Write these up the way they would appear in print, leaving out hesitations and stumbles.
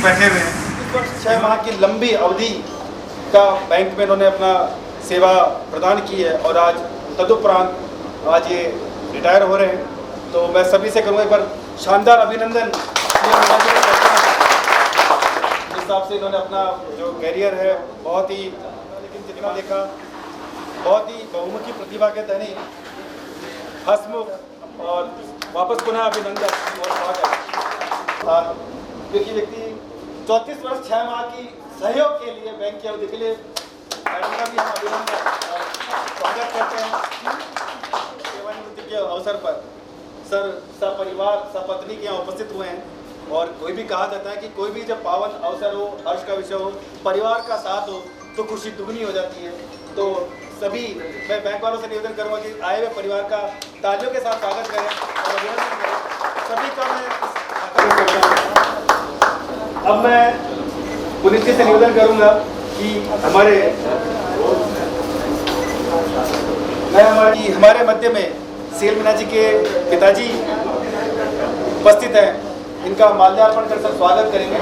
बैठे हुए हैं। इस वर्ष 6 माह की लंबी अवधि का बैंक में इन्होंने अपना सेवा प्रदान की है और आज तदुपरांत आज ये रिटायर हो रहे हैं। तो मैं सभी से करूँगा एक बार शानदार अभिनंदन। जिस हिसाब से इन्होंने अपना जो कैरियर है बहुत ही, लेकिन जितना देखा बहुत ही बहुमुखी प्रतिभा के धनी, हंसमुख और वापस पुनः अभिनंदन और स्वागत। देखिए व्यक्ति 34 वर्ष 6 माह की सहयोग के लिए बैंक की अवधि के लिए मैडम का भी हम अभिनंदन और स्वागत करते हैं। सेवानिवृत्ति के अवसर पर सर सपरिवार सपत्नी के यहाँ उपस्थित हुए हैं और कोई भी कहा जाता है कि कोई भी जब पावन अवसर हो, हर्ष का विषय हो, परिवार का साथ हो तो खुशी दुगनी हो जाती है। तो सभी मैं बैंक वालों से निवेदन करूँगा कि आए हुए परिवार का तालियों के साथ स्वागत करें और अभिनंदन करें। सभी का मैं अब मैं पुनीत जी से निवेदन करूंगा कि हमारे मध्य में सीएल मीना जी के पिताजी उपस्थित हैं, इनका माल्यार्पण कर सब स्वागत करेंगे।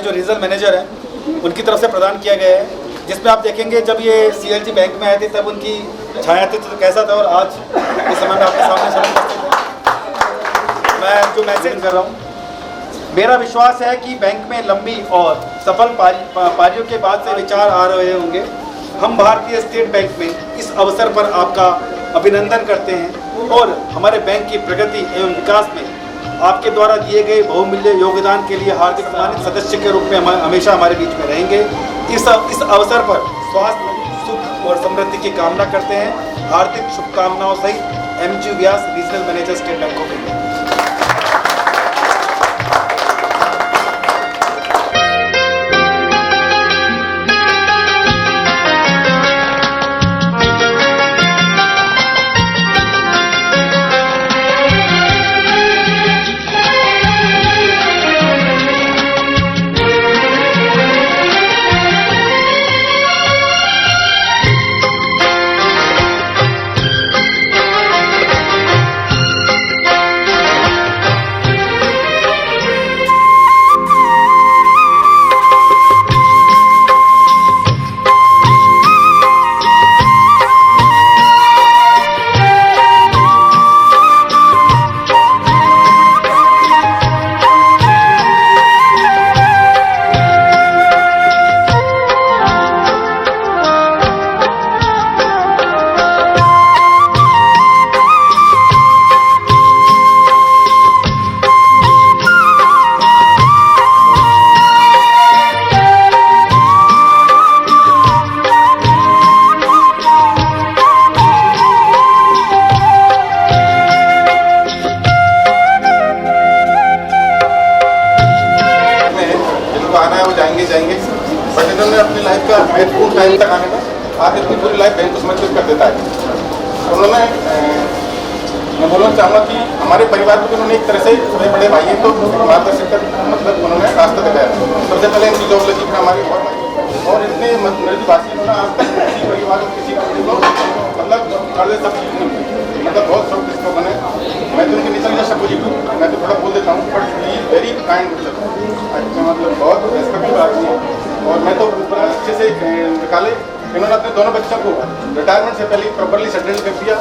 रीजनल मैनेजर हैं उनकी तरफ से प्रदान किया गया है, जिसमें आप देखेंगे जब ये सीएलजी बैंक में आए थे तब उनकी छाया थी तो कैसा था और आज के समय में आपके सामने सब उपस्थित है। जो मैसेज कर रहा हूँ, मेरा विश्वास है कि बैंक में लंबी और सफल पारियों के बाद से विचार आ रहे होंगे। हम भारतीय स्टेट बैंक में इस अवसर पर आपका अभिनंदन करते हैं और हमारे बैंक की प्रगति एवं विकास में आपके द्वारा दिए गए बहुमूल्य योगदान के लिए हार्दिक सम्मानित सदस्य के रूप में हम हमेशा हमारे बीच में रहेंगे। इस अवसर पर स्वास्थ्य, सुख और समृद्धि की कामना करते हैं। हार्दिक शुभकामनाओं सहित MG Vyas, regional manager, state bank of India. जाएंगे बट इन्होंने अपनी लाइफ का महत्वपूर्ण टाइम तक आने में आज अपनी पूरी लाइफ बैंक को समर्पित कर देता है। उन्होंने मैं बोलना चाहूँगा कि हमारे परिवार को उन्होंने एक तरह से बड़े बड़े भाई हैं तो मार्गदर्शन कर मतलब उन्होंने रास्ता दिखाया। सबसे पहले इनकी जॉब लगी फिर हमारी और इतने मर्दबासी उन्होंने आज तक किसी परिवार को किसी कंपनी को मतलब कर्जे सब चीज़ नहीं मतलब बहुत सब किसको बने। मैं तो उनके नीचे जैसा पोजिटिव मैं तो थोड़ा बोल देता हूँ बट ही वेरी काइंड मतलब बहुत रेस्पेक्टेबल आदमी है। और मैं तो अच्छे से निकाले इन्होंने अपने दोनों बच्चों को रिटायरमेंट से पहले प्रॉपर्ली सेटल कर दिया।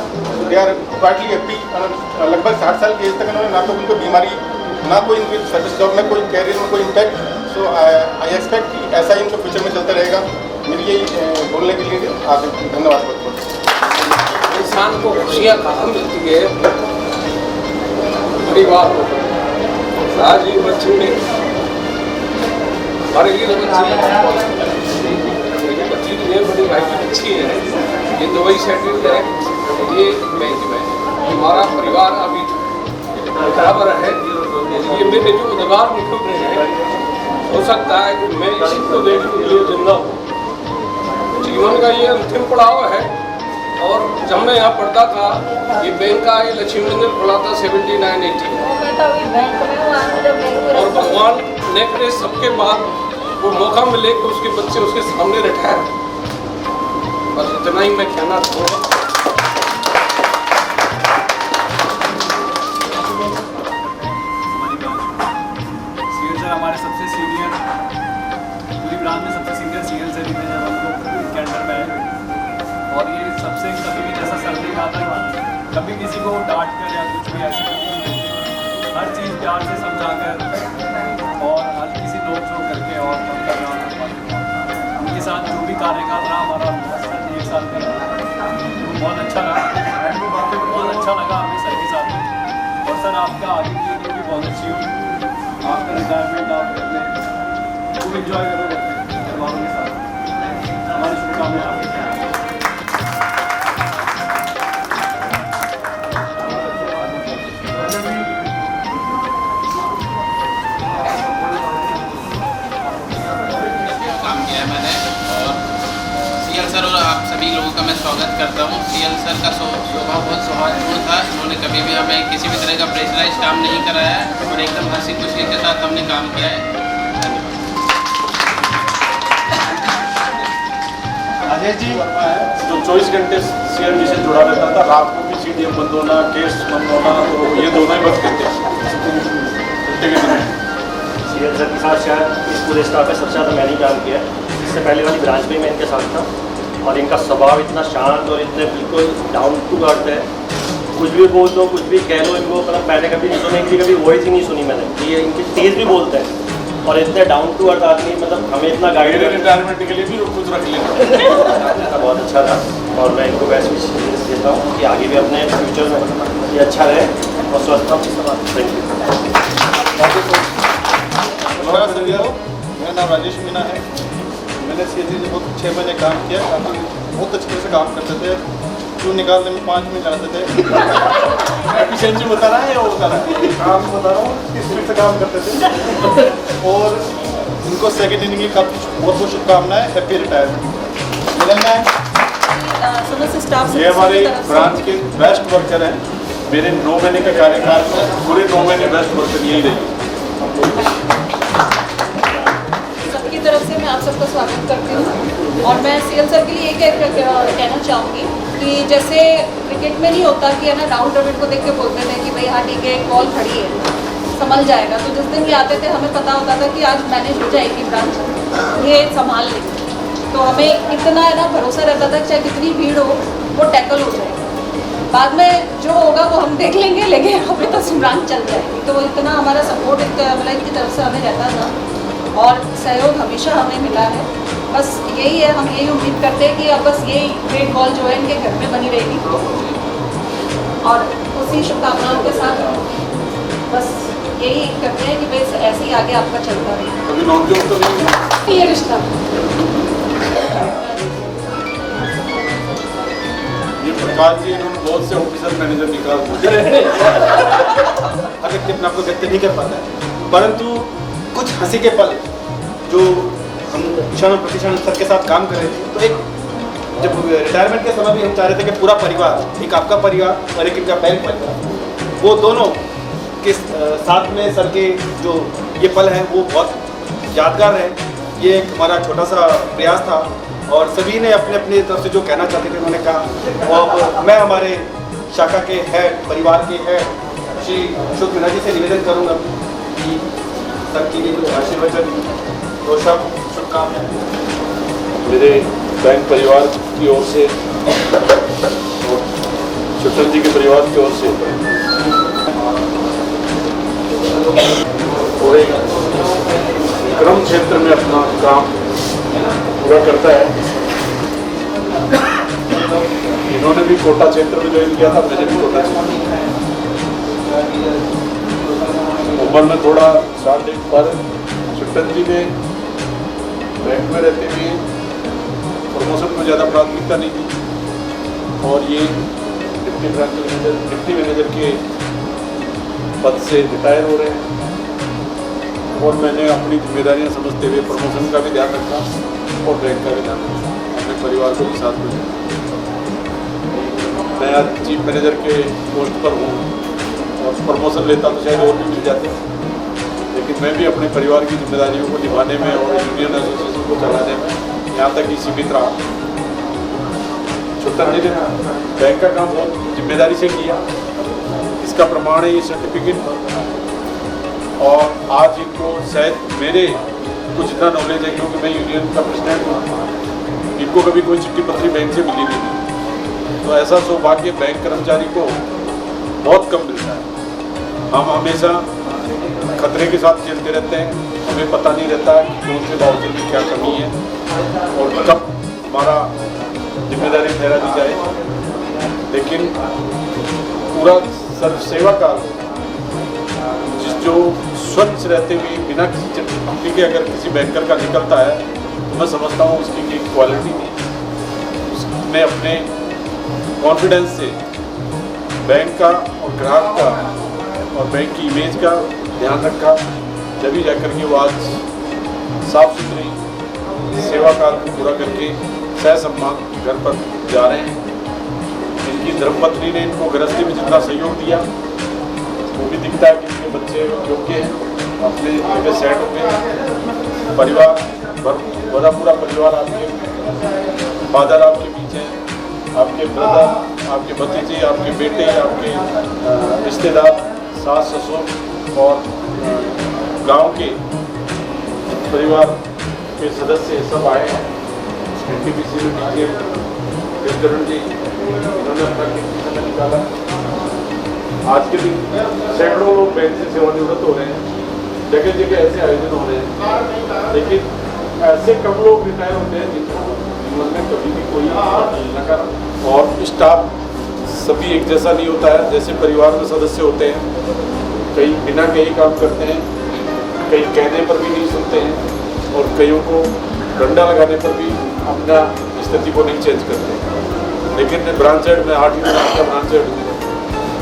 They are quietly happy. लगभग 60 साल की एज तक इन्होंने ना तो उनको बीमारी ना कोई इनकी सर्विस जॉब में कोई कैरियर में कोई इम्पैक्ट। सो आई एक्सपेक्ट कि ऐसा ही इनको फ्यूचर में चलता रहेगा। मेरी यही बोलने के लिए आप धन्यवाद बहुत बहुत। इंसान को खुशियाँ कहाँ मिलती है बड़ी बात हो। आज ये बच्चे में हमारे लिए बच्ची तो ये बड़ी भाई की बच्ची है, ये दुबई सेटल्ड है, ये बैंक में हमारा परिवार अभी बराबर है। ये मेरे जो उद्गार निकल रहे हैं हो सकता है कि मैं इसी को देखने के लिए जिंदा हूँ। जीवन का ये अंतिम पड़ाव है। और जब मैं यहाँ पढ़ता था ये बैंक का ये लक्ष्मी मंदिर खुला था 79-80 और भगवान ने करे सबके बाद वो मौका मिले कि उसके बच्चे उसके सामने रिटायर। बस इतना ही मैं कहना चाहूँगा। हमारे सबसे सीनियर पूरी ब्रांच में सबसे सीनियर CL सर ही थे जब हम लोग इनके अंडर में आए। और ये सबसे कभी भी जैसा सर ने कहा था कभी किसी को डांट कर या कुछ भी ऐसी हर चीज़ प्यार से समझा कर और हर किसी नोक झोंक करके और उनके साथ जो भी कार्यकाल रहा हमारा 1 साल का तो बहुत अच्छा रहा। बहुत अच्छा लगा हमें सर के साथ। और सर आपका आगे की नींव भी बहुत अच्छी हो। आपका रिटायरमेंट आप अपने खूब इंजॉय करो परिवारों के साथ। हमारी शुभकामनाएं। काम किया है मैंने और CL सर और आप सभी लोगों का मैं स्वागत करता हूँ। CL सर का स्वभाव बहुत सौहार्दपूर्ण था। उन्होंने कभी भी हमें किसी भी तरह का प्रेशराइज काम नहीं कराया है और एकदम हंसी खुशी के साथ हमने काम किया है। अजय जी जो 24 घंटे CLD से जुड़ा रहता था, रात को भी CDM बंद होना, केस बंद होना, तो ये दोनों ही बंद करते CL सर के साथ शायद इस पूरे स्टाफ में सबसे ज़्यादा मैंने काम किया है। इससे पहले वाली ब्रांच में मैं इनके साथ था और इनका स्वभाव इतना शांत और इतने बिल्कुल डाउन टू अर्थ है। कुछ भी बोल दो, कुछ भी कह लो इनको, मतलब मैंने कभी सुने, इनकी कभी वॉइस ही नहीं सुनी मैंने। ये इनके तेज़ भी बोलते हैं और इतने डाउन टू अर्थ आदमी, मतलब हमें इतना गाइड करते हैं। रिटायरमेंट के लिए भी कुछ रख लेना। बहुत अच्छा था और मैं इनको बेस्ट विशेस देता हूँ कि आगे भी अपने फ्यूचर में ये अच्छा रहे और स्वस्थ हो। Thank you. नमस्कार सभी को, मेरा नाम राजेश मीना है। मैंने CLC से बहुत 6 महीने काम किया, काफ़ी बहुत अच्छे तरह से काम करते थे। क्यों निकालने में 5 मिनट लगाते थे। एफिशिएंसी बता रहा है या वो बता रहा है? काम बता रहा हूँ, किस स्पीड से काम करते थे। और इनको सेकेंड इनिंग की काफ़ी बहुत बहुत शुभकामनाएं। Happy retirement. मिलन मैम, ये हमारे ब्रांच के बेस्ट वर्कर हैं। मेरे 9 महीने का कार्यकाल में पूरे 9 महीने बेस्ट वर्कर यही रही। सबकी तरफ से मैं आप सबका स्वागत करती हूँ और मैं CL सर के लिए ये कहना चाहूँगी कि जैसे क्रिकेट में नहीं होता कि है ना, राहुल द्रविड़ को देख के बोलते थे कि भाई हाँ ठीक है, बॉल खड़ी है, संभल जाएगा। तो जिस दिन ये आते थे हमें पता होता था कि आज मैनेज हो जाएगी ब्रांच, ये संभाल लेंगे। तो हमें इतना है ना भरोसा रहता था कि चाहे कितनी भीड़ हो वो टैकल हो जाएगी। बाद में जो होगा वो हम देख लेंगे, लेकिन अभी तो ब्रांच चल जाएगी। तो इतना हमारा सपोर्ट मतलब इनकी तरफ से हमें रहता था और सहयोग हमेशा हमें मिला है। बस यही है, हम यही उम्मीद करते हैं कि अब बस यही ग्रेट बॉल जो है इनके घर में बनी रहेगी और उसी शुभकामनाओं के साथ बस यही करते हैं कि बस ऐसे ही आगे आपका चलता रहे। कभी नॉकआउट तो नहीं है ये रिश्ता ये प्रकाश जी, इन्होंने बहुत से ऑफिसर मैनेजर निकाल अगर अपने आपको व्यक्त नहीं कर पाता है, परंतु कुछ हंसी के पल जो हम क्षण प्रतिक्षण सर के साथ काम कर रहे थे, तो एक जब रिटायरमेंट के समय भी हम चाह रहे थे कि पूरा परिवार, एक आपका परिवार और एक इनका बैंक परिवार, वो दोनों के साथ में सर के जो ये पल हैं वो बहुत यादगार है। ये एक हमारा छोटा सा प्रयास था और सभी ने अपने अपने तरफ से जो कहना चाहते थे उन्होंने कहा। और मैं हमारे शाखा के हेड, परिवार के हेड श्री अशोक मीना जी से निवेदन करूंगा कि सर के लिए कुछ आशीर्वचन, दो शब्द, शुभकामनाएं। मेरे बैंक परिवार की ओर से और चुटल जी के परिवार की ओर से पूरे क्रम क्षेत्र में अपना काम पूरा करता है। इन्होंने भी कोटा क्षेत्र में ज्वाइन किया था, मैंने भी कोटा क्षेत्र। उम्र में थोड़ा साल एक पर चुटल जी ने बैंक में रहते हुए प्रमोशन को ज़्यादा प्राथमिकता नहीं दी और ये डिप्टी मैनेजर के पद से रिटायर हो रहे हैं और मैंने अपनी जिम्मेदारियां समझते हुए प्रमोशन का भी ध्यान रखा और बैंक का भी ध्यान रखा, अपने परिवार को भी साथ में। मैं आज चीफ मैनेजर के पोस्ट पर हूँ और प्रमोशन लेता तो शायद और भी मिल जाते, लेकिन मैं भी अपने परिवार की जिम्मेदारियों को निभाने में और यूनियन एसोसिएशन को चलाने में यहाँ तक ही सीमित रहा। छुट्टन जी ने बैंक का काम बहुत जिम्मेदारी से किया, इसका प्रमाण है ये सर्टिफिकेट। और आज इनको शायद मेरे कुछ इतना नॉलेज है क्योंकि मैं यूनियन का प्रेसिडेंट हूँ, इनको कभी कोई चिट्ठी पत्री बैंक से मिली नहीं। तो ऐसा सौभाग्य बैंक कर्मचारी को बहुत कम मिलता है। हम हमेशा खतरे के साथ खेलते रहते हैं, हमें पता नहीं रहता कि कौन से बावजूद की क्या कमी है और कब हमारा जिम्मेदारी ठहरा दी जाए। लेकिन पूरा सर्व सेवा का जो स्वच्छ रहते हुए बिना किसी चिट्ठी के अगर किसी बैंकर का निकलता है तो मैं समझता हूँ उसकी एक क्वालिटी थी। उसने अपने कॉन्फिडेंस से बैंक का और ग्राहक का और बैंक की इमेज का ध्यान रखा, जब जाकर के वो आज साफ सुथरी सेवा काल को पूरा करके सह सम्मान घर पर जा रहे हैं। इनकी धर्मपत्नी ने इनको गृहस्थी में जितना सहयोग दिया वो भी दिखता है कि इनके बच्चे योग्य हैं, अपने जगह सेट हो गए। परिवार बड़ा पूरा परिवार आपके फादर आपके पीछे हैं, आपके ब्रदर, आपके भतीजे, आपके बेटे, आपके रिश्तेदार, सास ससुर और गांव के परिवार के सदस्य सब आए हैं। NTPC में टीचर जी इन्होंने अपना समय निकाला आज के दिन सैकड़ों लोग बैंक से सेवानिवृत्त हो रहे हैं, जगह जगह ऐसे आयोजन हो रहे हैं, लेकिन ऐसे कम लोग रिटायर होते हैं जिनको जीवन में कभी भी कोई न करा। और स्टाफ सभी एक जैसा नहीं होता है। जैसे परिवार में सदस्य होते हैं, कई बिना कहे काम करते हैं, कई कहने पर भी नहीं सुनते हैं और कईयों को डंडा लगाने पर भी अपना स्थिति को नहीं चेंज करते। लेकिन ब्रांच हेड में 8 ब्रांच का ब्रांच हेड हूँ,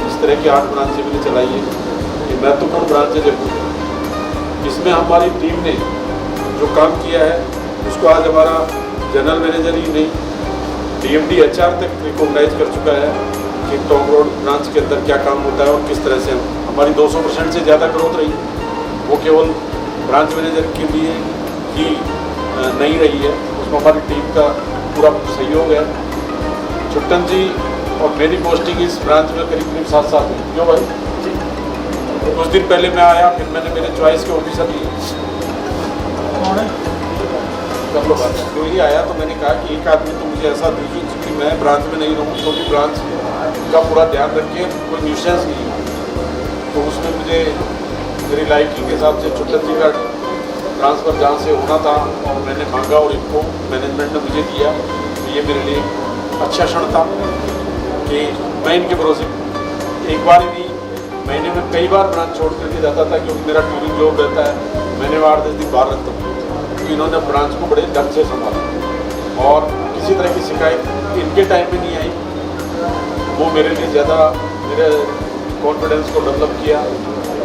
इस तरह की 8 ब्रांचें मैंने चलाई है। ये महत्वपूर्ण ब्रांच है जयपुर। इसमें हमारी टीम ने जो काम किया है उसको आज हमारा जनरल मैनेजर ही नहीं, DMD HR तक रिकॉग्नाइज कर चुका है कि टॉप रोड ब्रांच के अंदर क्या काम होता है और किस तरह से हमारी 200% से ज़्यादा ग्रोथ रही। वो केवल ब्रांच मैनेजर के लिए ही नहीं रही है, उसमें हमारी टीम का पूरा सहयोग है। छुट्टन जी और मेरी पोस्टिंग इस ब्रांच में करीब 7 साल हुई। क्यों भाई? कुछ दिन पहले मैं आया, फिर मैंने मेरे चॉइस के ऑफिसर लिए कर लो बात। जो ही आया तो मैंने कहा कि एक आदमी तो मुझे ऐसा दीजिए कि मैं ब्रांच में नहीं रहूँ, क्योंकि ब्रांच का पूरा ध्यान रखे, कोई न्यूसेंस नहीं हो। तो उसमें मुझे मेरी लाइकी के हिसाब से छुट्टन जी का ट्रांसफ़र जहाँ से होना था और मैंने मांगा और इनको मैनेजमेंट ने मुझे दिया। ये मेरे लिए अच्छा क्षण था कि मैं इनके भरोसे एक बार ही नहीं, महीने में कई बार ब्रांच छोड़ करके जाता था, क्योंकि मेरा टूरिंग जॉब रहता है। मैंने 8-10 दिन बाहर रहता हूँ, तो इन्होंने ब्रांच को बड़े ढंग से संभाला और किसी तरह की शिकायत इनके टाइम में नहीं आई। वो मेरे लिए ज़्यादा मेरे कॉन्फिडेंस को डेवलप किया।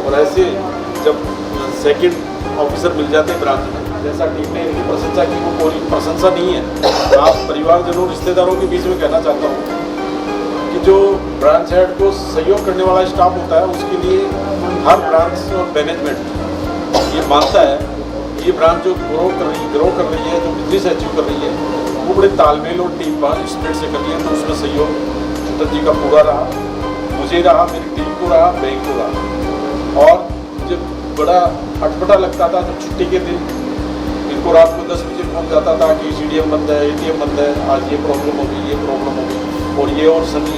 और ऐसे जब सेकंड ऑफिसर मिल जाते हैं ब्रांच में, जैसा टीम ने इनकी प्रशंसा की, वो पूरी प्रशंसा नहीं है। आप परिवारजनों रिश्तेदारों के बीच में कहना चाहता हूँ कि जो ब्रांच हेड को सहयोग करने वाला स्टाफ होता है, उसके लिए हर ब्रांच और मैनेजमेंट ये मानता है ये ब्रांच जो ग्रो कर रही है, जो बिजनेस अचीव कर रही है, वो बड़े तालमेल और टीम स्पिरिट से कर रही है। तो उसमें सहयोग छुट्टन जी का पूरा रहा, मुझे रहा, मेरी टीम को रहा, बैंक को रहा। और जब बड़ा अटपटा लगता था तो छुट्टी के दिन इनको रात को 10 बजे फोन जाता था कि CDM बंद है, ATM बंद है, आज ये प्रॉब्लम हो गई, ये प्रॉब्लम हो गई। और ये और सभी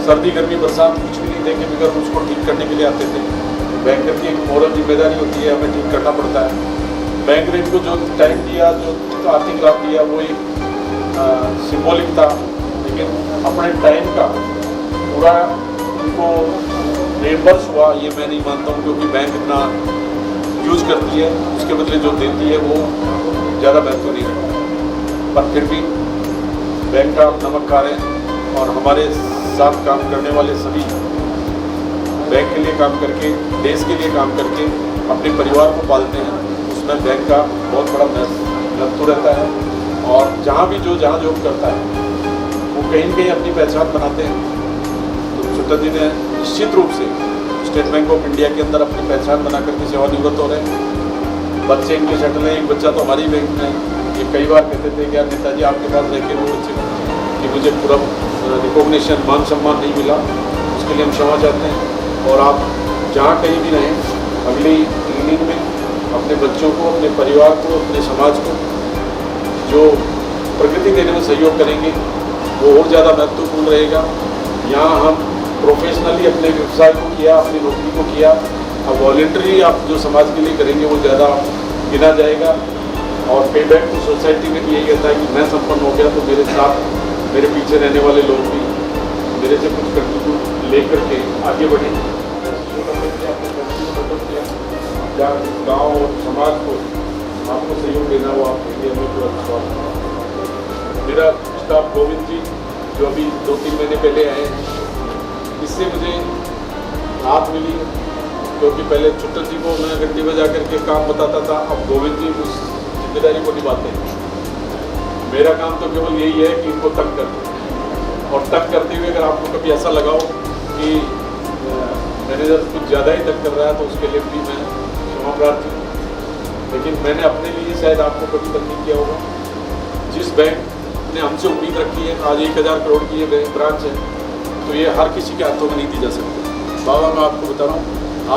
सर्दी गर्मी बरसात कुछ भी नहीं देखे बगैर उसको ठीक करने के लिए आते थे। बैंकर की एक मोरल जिम्मेदारी होती है, हमें ठीक करना पड़ता है। बैंक ने इनको जो टाइम दिया, जो आर्थिक लाभ दिया, वो एक सिंबॉलिक था, लेकिन अपने टाइम का पूरा उनको रिएम्बर्स हुआ ये मैं नहीं मानता हूँ, क्योंकि बैंक इतना यूज करती है, उसके बदले जो देती है वो ज़्यादा महत्व नहीं रखता। पर फिर भी बैंक का नमक खा रहे हैं और हमारे साथ काम करने वाले सभी बैंक के लिए काम करके, देश के लिए काम करके अपने परिवार को पालते हैं। उसमें बैंक का बहुत बड़ा महत्व रहता है। और जहाँ भी जहाँ जॉब करता है वो कहीं न कहीं अपनी पहचान बनाते हैं। तो छुट्टन जी ने निश्चित रूप से स्टेट बैंक ऑफ इंडिया के अंदर अपनी पहचान बना करके सेवानिवृत्त हो रहे हैं। बच्चे इनके सेटल हैं। एक बच्चा तो हमारी बैंक में, ये कई बार कहते थे कि यार नेताजी आपके पास रह के वो बच्चे कि मुझे पूरा रिकॉग्निशन मान सम्मान नहीं मिला, उसके लिए हम क्षमा चाहते हैं। और आप जहाँ कहीं भी रहें, अगली इनिंग में अपने बच्चों को, अपने परिवार को, अपने समाज को जो प्रगति देने में सहयोग करेंगे वो और ज़्यादा महत्वपूर्ण रहेगा। यहाँ हम प्रोफेशनली अपने व्यवसाय को किया, अपनी नौकरी को किया, अब वॉलंटरी आप जो समाज के लिए करेंगे वो ज़्यादा गिना जाएगा। और पे बैक टू सोसाइटी में यही कहता है कि मैं संपन्न हो गया तो मेरे साथ मेरे पीछे रहने वाले लोग भी मेरे से कुछ कंट्रीब्यूट लेकर के आगे बढ़े। गाँव और समाज को आपको सहयोग देना वो आप देंगे, हमें पूरा विश्वास। मेरा स्टाफ गोविंद जी जो अभी 2-3 महीने पहले आए, इससे मुझे राहत मिली, क्योंकि पहले छुट्टन जी को मैं घंटी बजा करके काम बताता था, अब गोविंद जी उस जिम्मेदारी को निभाते हैं। मेरा काम तो केवल यही है कि इनको तंग करना, और तंग करते हुए अगर आपको कभी ऐसा लगाओ कि मैनेजर कुछ ज़्यादा ही तंग कर रहा है तो उसके लिए भी मैं क्षमा प्रार्थी हूँ। लेकिन मैंने अपने लिए शायद आपको कभी तंग नहीं किया होगा। जिस बैंक ने हमसे उम्मीद रखी है, आज 1000 करोड़ की ये ब्रांच है, तो ये हर किसी के हाथों में नहीं दी जा सकती। बाबा मैं आपको बता रहा हूँ,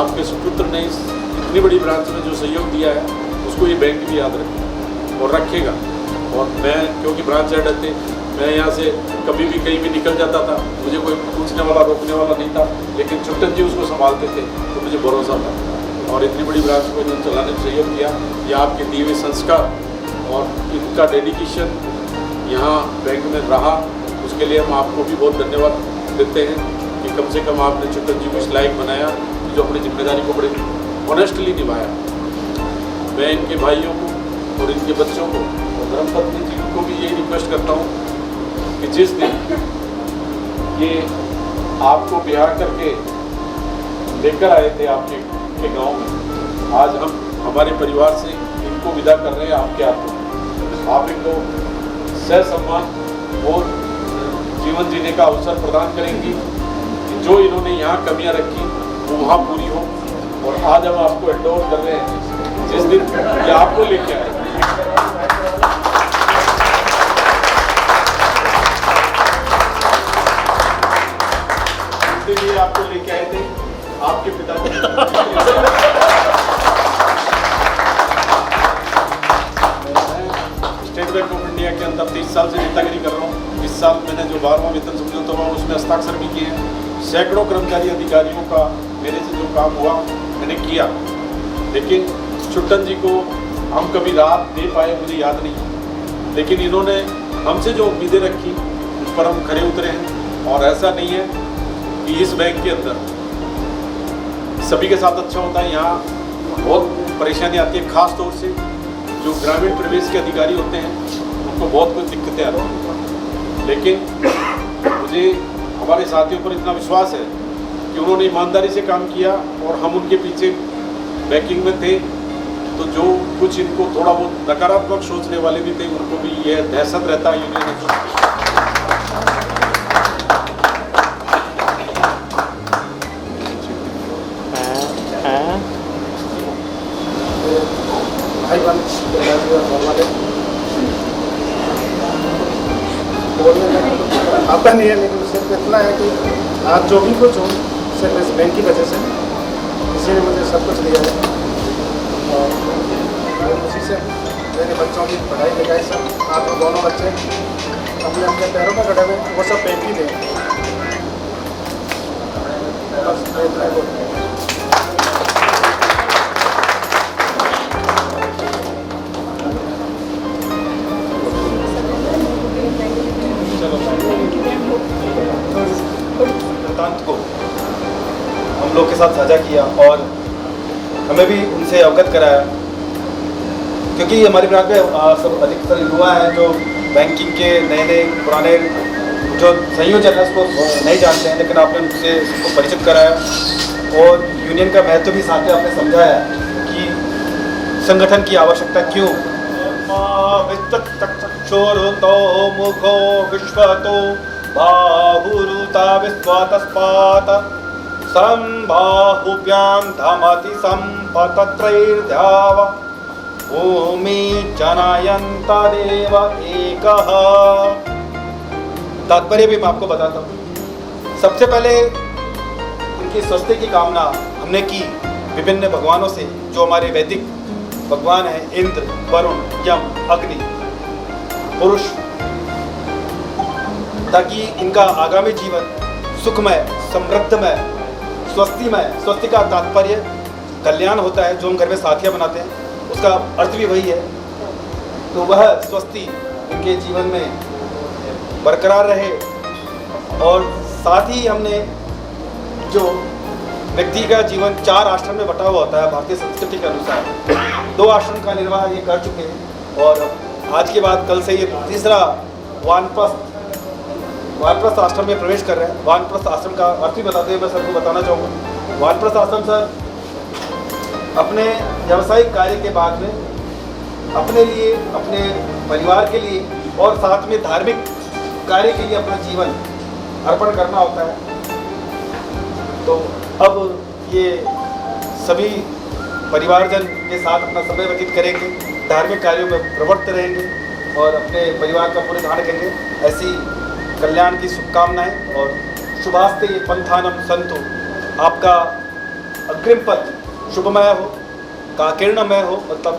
आपके सुपुत्र ने इतनी बड़ी ब्रांच में जो सहयोग दिया है उसको ये बैंक भी याद रखे और रखेगा। और मैं क्योंकि ब्रांच हेड थे, मैं यहाँ से कभी भी कहीं भी निकल जाता था, मुझे कोई पूछने वाला रोकने वाला नहीं था, लेकिन छुट्टन जी उसको संभालते थे तो मुझे भरोसा था। और इतनी बड़ी ब्रांच को इन्होंने चलाने में सहयोग किया। ये आपके दिए हुए संस्कार और इनका डेडिकेशन यहाँ बैंक में रहा, उसके लिए हम आपको भी बहुत धन्यवाद देते हैं कि कम से कम आपने छुट्टन जी को इस लायक बनाया जो अपनी जिम्मेदारी को बड़े ऑनेस्टली निभाया। मैं इनके भाइयों को और इनके बच्चों को और धर्मपत्नी जी को भी यही रिक्वेस्ट करता हूँ कि जिस दिन ये आपको बिहार करके लेकर आए थे आपके गांव में, आज हम हमारे परिवार से इनको विदा कर रहे हैं आपके हाथों। आप इनको सह सम्मान और जीवन जीने का अवसर प्रदान करेंगी कि जो इन्होंने यहाँ कमियाँ रखी वो वहाँ पूरी हो। और आज हम आपको एंडोर कर रहे हैं जिस दिन ये आपको लेके आए। जिस दिन ये आपको लेके आए थे आपके पिताजी स्टेट बैंक ऑफ इंडिया के अंदर 30 साल से नेतागिरी कर रहा हूँ। इस साल मैंने जो 12वां वेतन समझौता हुआ उसमें हस्ताक्षर भी किए हैं। सैकड़ों कर्मचारी अधिकारियों का मेरे से जो काम हुआ मैंने किया, लेकिन छुट्टन जी को हम कभी रात दे पाए मुझे याद नहीं, लेकिन इन्होंने हमसे जो उम्मीदें रखी उस पर हम खरे उतरे हैं। और ऐसा नहीं है कि इस बैंक के अंदर सभी के साथ अच्छा होता है, यहाँ बहुत परेशानी आती है, ख़ास तौर से जो ग्रामीण परिवेश के अधिकारी होते हैं उनको बहुत कुछ दिक्कतें आती हैं। लेकिन मुझे हमारे साथियों पर इतना विश्वास है कि उन्होंने ईमानदारी से काम किया और हम उनके पीछे बैकिंग में थे। तो जो कुछ इनको थोड़ा बहुत नकारात्मक सोचने वाले भी थे उनको भी यह दहशत रहता है यूनियन। आपका नहीं है, लेकिन सिर्फ इतना है कि आज जो भी कुछ हो सिर्फ इस बैंक की वजह से, इसीलिए मुझे सब कुछ दिया है। और उसी से मेरे बच्चों की पढ़ाई लिखाई सब, आप दोनों बच्चे अपने अपने पैरों पर खड़े हुए वो सब बैंक ही दें। बस इतना ही बोलते हैं। को हम लोग के साथ साझा किया और हमें भी उनसे अवगत कराया, क्योंकि हमारी ब्रांच में सब अधिकतर युवा हैं जो बैंकिंग के नए पुराने जो संयोजन है उसको नहीं जानते हैं, लेकिन आपने उनसे उसको परिचित कराया और यूनियन का महत्व भी साथ में आपने समझाया कि संगठन की आवश्यकता क्यों। चक्षुरुतो मुखो विश्वतो बाहुरुता विश्वातस्पात संबाहुभ्यां धमति संपतत्रैर्द्यावा भूमि जनयन्तदेव एकः। तात्पर्य भी मैं आपको बताता हूँ। सबसे पहले उनकी स्वस्थ की कामना हमने की विभिन्न भगवानों से, जो हमारे वैदिक भगवान हैं, इंद्र, वरुण, यम, अग्नि, पुरुष, ताकि इनका आगामी जीवन सुखमय, समृद्धमय, स्वस्तिमय। स्वस्ति का तात्पर्य कल्याण होता है, जो हम घर में साथियाँ बनाते हैं उसका अर्थ भी वही है। तो वह स्वस्ति इनके जीवन में बरकरार रहे। और साथ ही हमने जो व्यक्ति का जीवन 4 आश्रम में बटा हुआ होता है भारतीय संस्कृति के अनुसार, 2 आश्रम का निर्वाह ये कर चुके हैं और आज के बाद कल से ये तीसरा वानप्रस्थ आश्रम में प्रवेश कर रहे हैं। वानप्रस्थ आश्रम का अर्थ भी बताते हुए मैं सबको बताना चाहूँगा। वानप्रस्थ आश्रम सर अपने व्यावसायिक कार्य के बाद में अपने लिए, अपने परिवार के लिए और साथ में धार्मिक कार्य के लिए अपना जीवन अर्पण करना होता है। तो अब ये सभी परिवारजन के साथ अपना समय व्यतीत करेंगे, धार्मिक कार्यों में प्रवृत्त रहेंगे और अपने परिवार का पूरे ध्यान रखेंगे। ऐसी कल्याण की शुभकामनाएं और शुभास्ते पंथानम संतु। आपका अग्रिम पथ शुभमय हो, काकीर्णमय हो, मतलब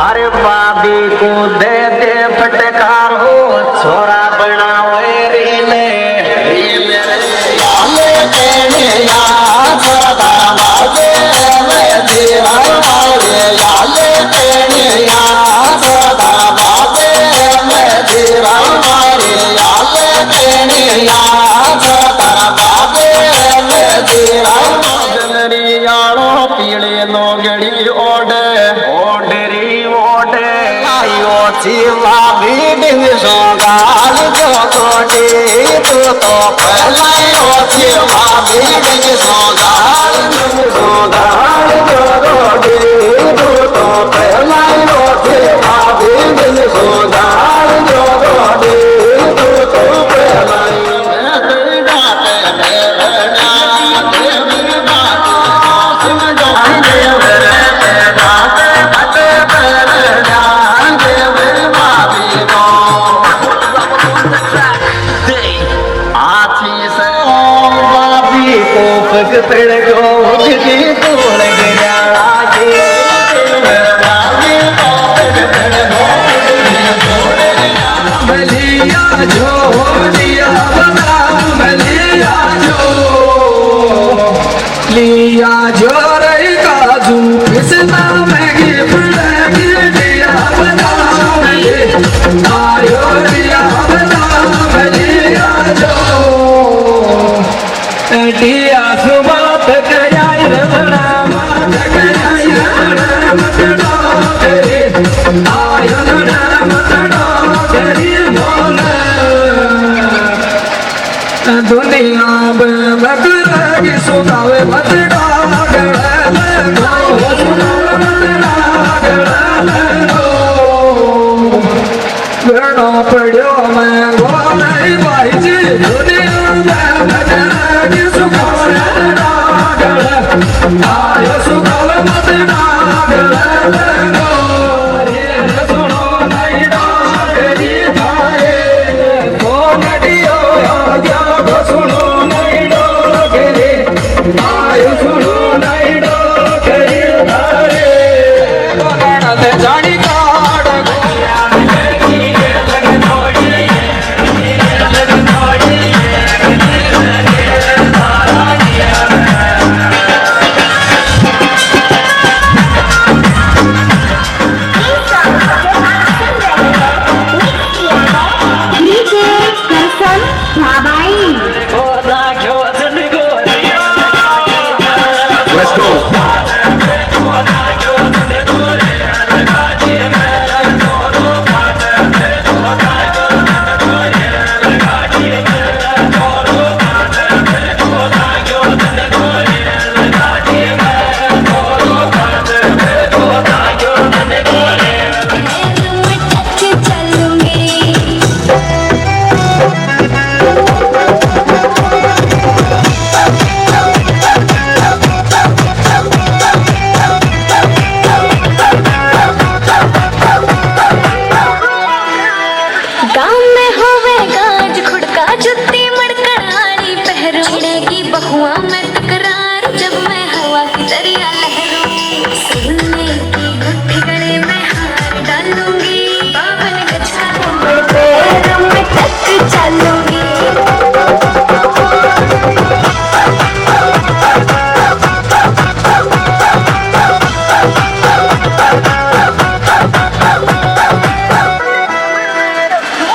अरे बाबी को दे दे फटकार हो छोरा बनावे रीले आले तेने याद बाबे मैं तेरा रे आले तेने याद बाबे मैं तेरा रे आले तेने याद बाबे मैं तेरा जनरियालो पीले लोगड़ी ओडे जीवा भी दिन सोगाल जो कोटे तू तो पहलायो जीवा भी दिन सोगाल जो कोटे तू तो पहलायो जीवा भी दिन सोगाल जो कोटे तू तो पहलायो पकड़ गो जी तोड़ गया बलिया जो लिया बना बलिया जो लिया जो रही काजू पिसना में दिया बना आयो लिया बना बलिया जो दिया सुबात गया रमना मात गया रमना तेरे आयो रमना तेरी बोल दुनिया में मगरगी सुनावे मतना गले गणो पड़ो मैं गोले भाई जी दुनिया में मगरगी सुनावे आयो सुनावे मतना गले सुनो नहीं डागरी भाई को नडियो या सुनो नहीं डागरी आयो सुनो नहीं डागरी भाई बोलना जानी काड़ बहुआ में तकरार जब मैं हवा की दरिया लहरूं सुनने की मुट्ठी गले में हार डालूंगी बावन गज का पैरों में तक चलूंगी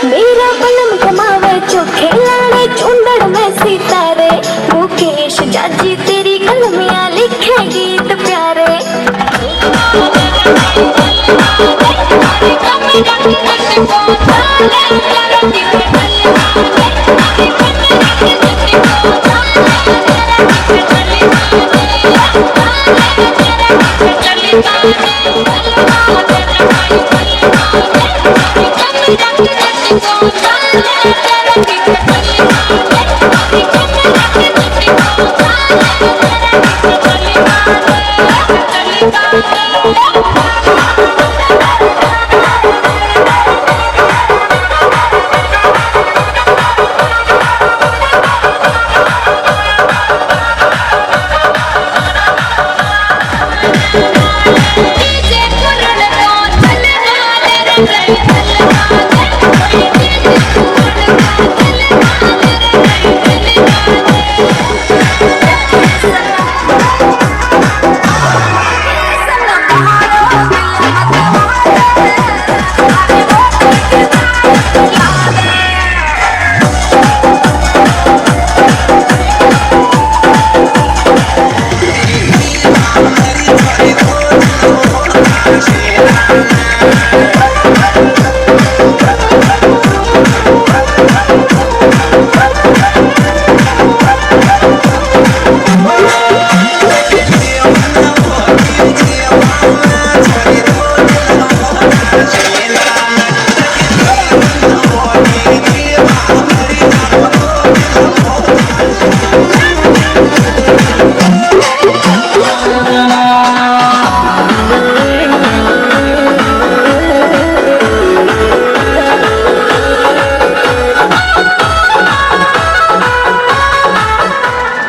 मेरा बलम कमावे चोखे लाड़े चुंदड़ में सितारे मुकेश जाजी तेरी कलमियां लिखे गीत प्यारे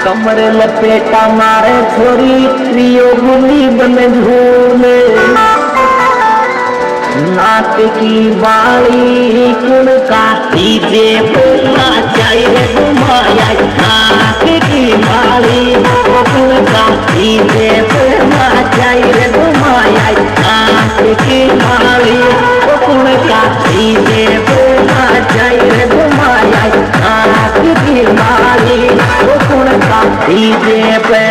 कमरे लपेटा मारे छोरी प्रियो गुली बन झूले नाक की बाली कुण का डीजे बोलना चाहिए घुमाया नाक की बाली कुण का डीजे बोलना चाहिए घुमाया नाक की बाली कुण का डीजे बोलना चाहिए घुमाया नाक की बाली कुण का डीजे पे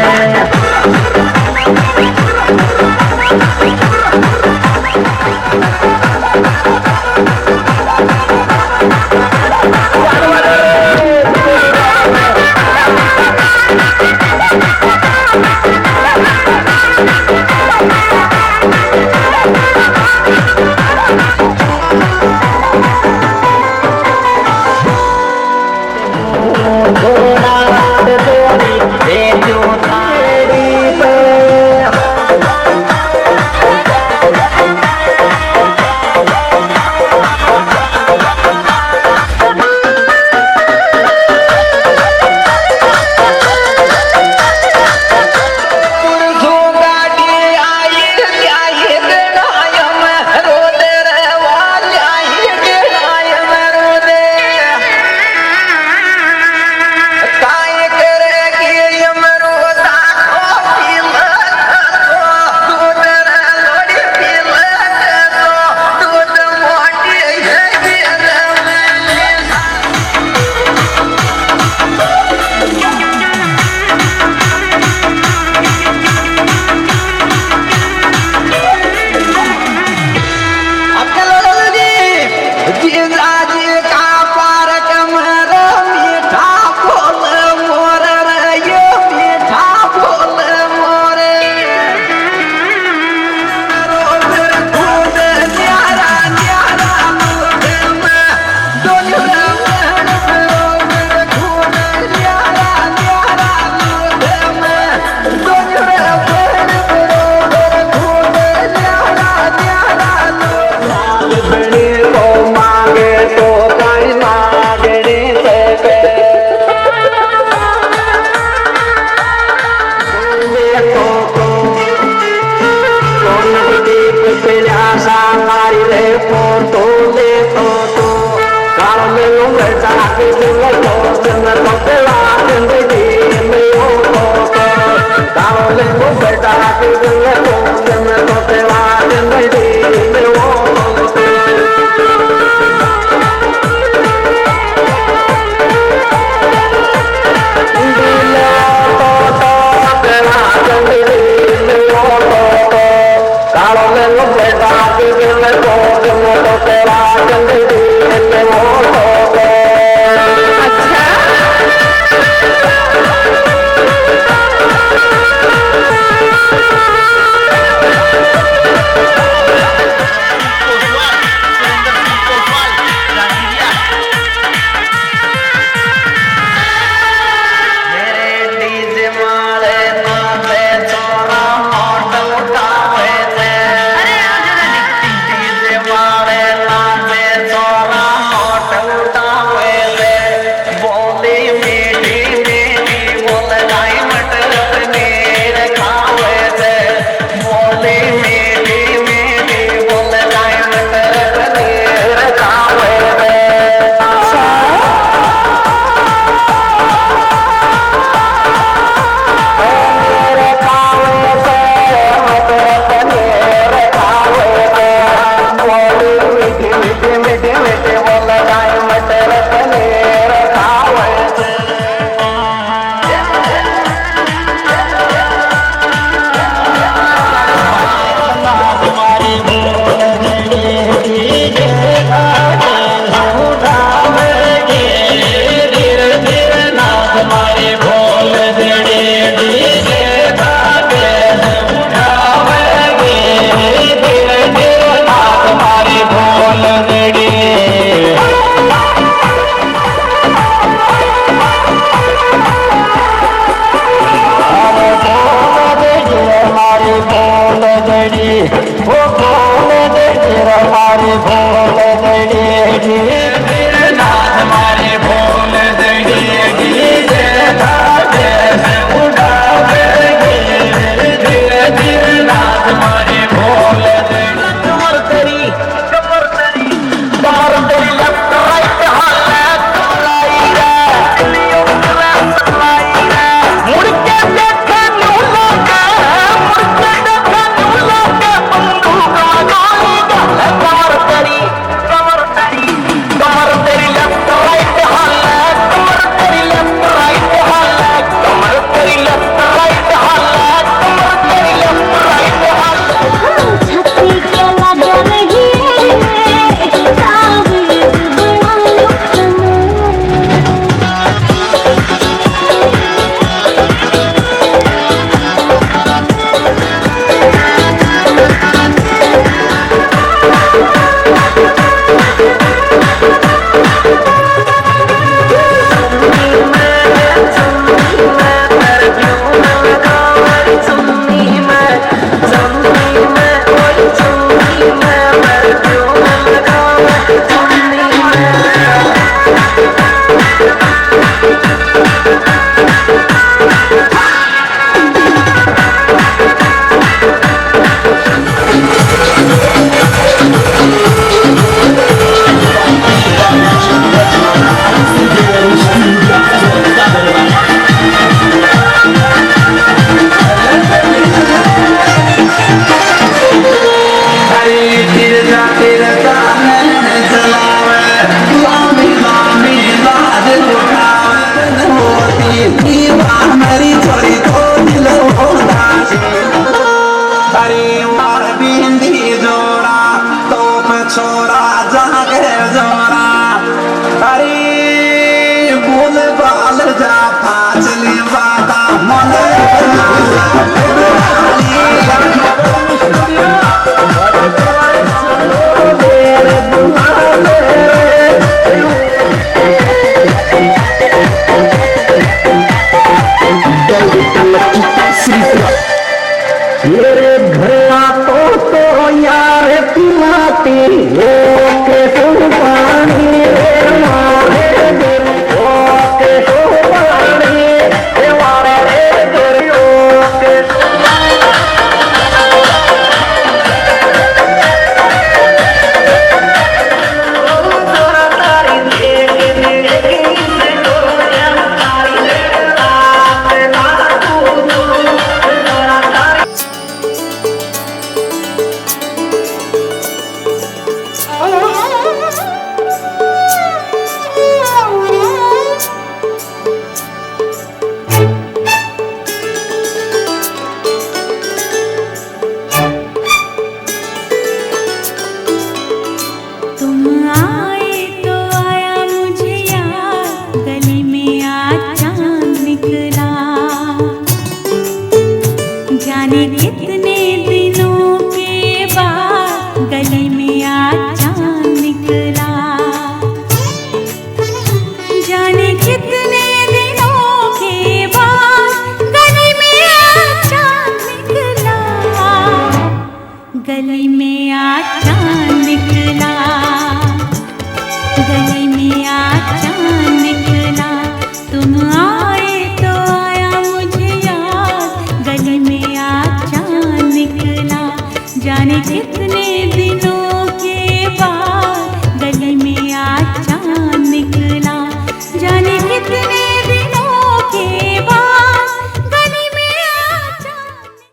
Oh गली में आचा निकला, गली में आचा निकला, तुम आए तो आया मुझे याद, गली में आचा निकला, जाने कितने दिनों